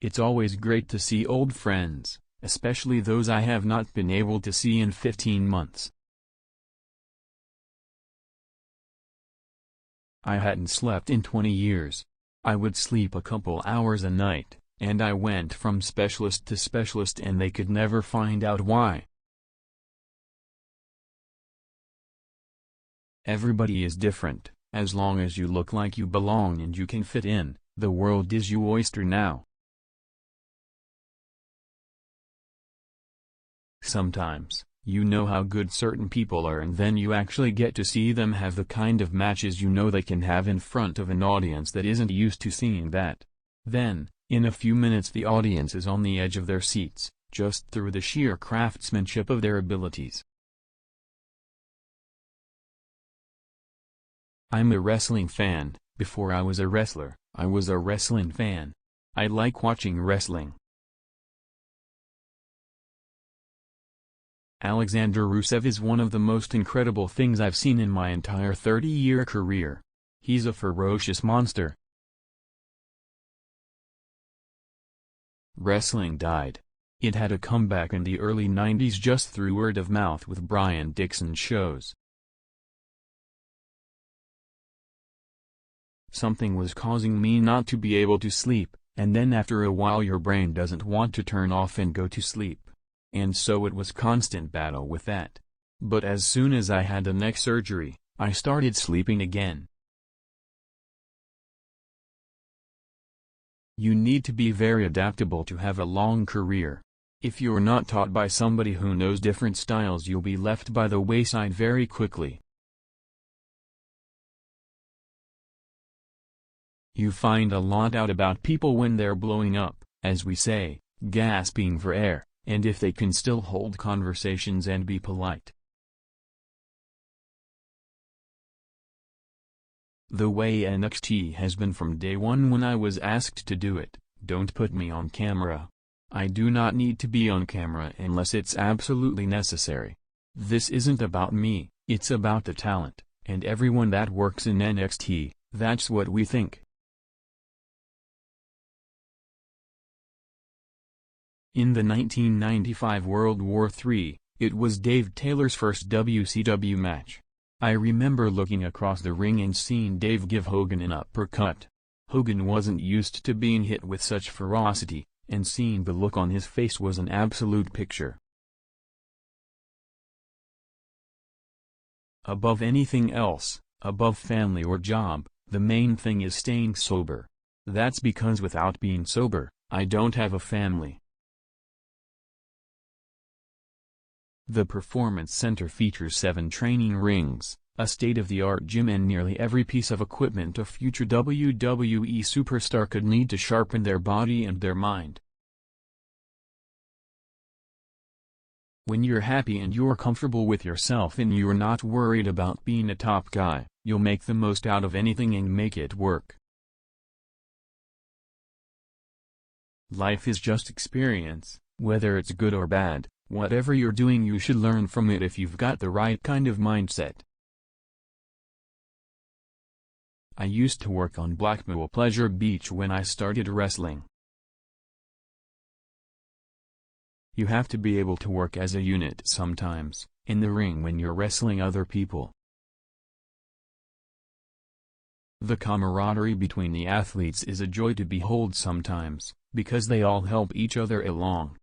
It's always great to see old friends, especially those I have not been able to see in 15 months. I hadn't slept in 20 years. I would sleep a couple hours a night, and I went from specialist to specialist and they could never find out why. Everybody is different. As long as you look like you belong and you can fit in, the world is your oyster now. Sometimes, you know how good certain people are and then you actually get to see them have the kind of matches you know they can have in front of an audience that isn't used to seeing that. Then, in a few minutes the audience is on the edge of their seats, just through the sheer craftsmanship of their abilities. I'm a wrestling fan. Before I was a wrestler, I was a wrestling fan. I like watching wrestling. Alexander Rusev is one of the most incredible things I've seen in my entire 30-year career. He's a ferocious monster. Wrestling died. It had a comeback in the early 90s just through word of mouth with Brian Dixon shows. Something was causing me not to be able to sleep, and then after a while your brain doesn't want to turn off and go to sleep. And so it was constant battle with that. But as soon as I had the neck surgery, I started sleeping again. You need to be very adaptable to have a long career. If you're not taught by somebody who knows different styles, you'll be left by the wayside very quickly. You find a lot out about people when they're blowing up, as we say, gasping for air, and if they can still hold conversations and be polite. The way NXT has been from day one when I was asked to do it, don't put me on camera. I do not need to be on camera unless it's absolutely necessary. This isn't about me, it's about the talent, and everyone that works in NXT, that's what we think. In the 1995 World War III, it was Dave Taylor's first WCW match. I remember looking across the ring and seeing Dave give Hogan an uppercut. Hogan wasn't used to being hit with such ferocity, and seeing the look on his face was an absolute picture. Above anything else, above family or job, the main thing is staying sober. That's because without being sober, I don't have a family. The Performance Center features 7 training rings, a state-of-the-art gym and nearly every piece of equipment a future WWE superstar could need to sharpen their body and their mind. When you're happy and you're comfortable with yourself and you're not worried about being a top guy, you'll make the most out of anything and make it work. Life is just experience, whether it's good or bad. Whatever you're doing, you should learn from it if you've got the right kind of mindset. I used to work on Blackpool Pleasure Beach when I started wrestling. You have to be able to work as a unit sometimes, in the ring when you're wrestling other people. The camaraderie between the athletes is a joy to behold sometimes, because they all help each other along.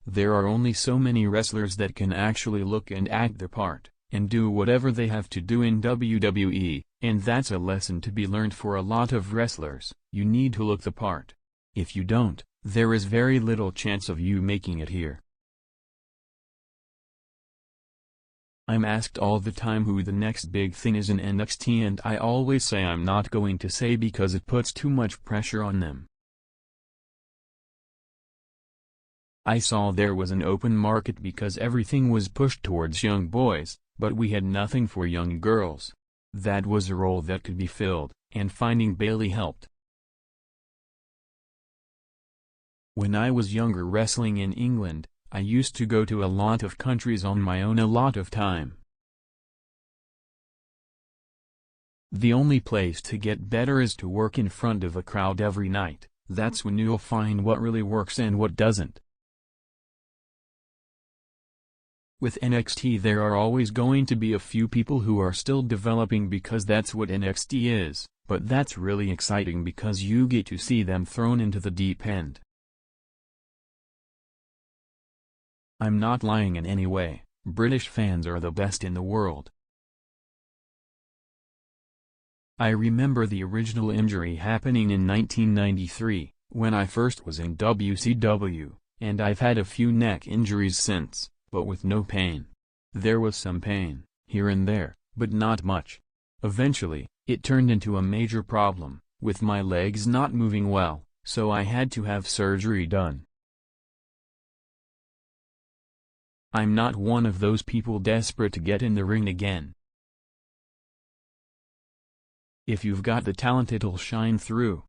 There are only so many wrestlers that can actually look and act the part, and do whatever they have to do in WWE, and that's a lesson to be learned for a lot of wrestlers. You need to look the part. If you don't, there is very little chance of you making it here. I'm asked all the time who the next big thing is in NXT, and I always say I'm not going to say because it puts too much pressure on them. I saw there was an open market because everything was pushed towards young boys, but we had nothing for young girls. That was a role that could be filled, and finding Bayley helped. When I was younger wrestling in England, I used to go to a lot of countries on my own a lot of time. The only place to get better is to work in front of a crowd every night. That's when you'll find what really works and what doesn't. With NXT there are always going to be a few people who are still developing because that's what NXT is, but that's really exciting because you get to see them thrown into the deep end. I'm not lying in any way, British fans are the best in the world. I remember the original injury happening in 1993, when I first was in WCW, and I've had a few neck injuries since, but with no pain. There was some pain, here and there, but not much. Eventually, it turned into a major problem, with my legs not moving well, so I had to have surgery done. I'm not one of those people desperate to get in the ring again. If you've got the talent it'll shine through.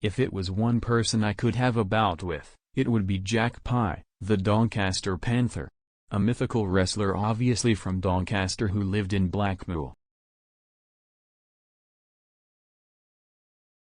If it was one person I could have a bout with, it would be Jack Pye, the Doncaster Panther. A mythical wrestler obviously from Doncaster who lived in Blackpool.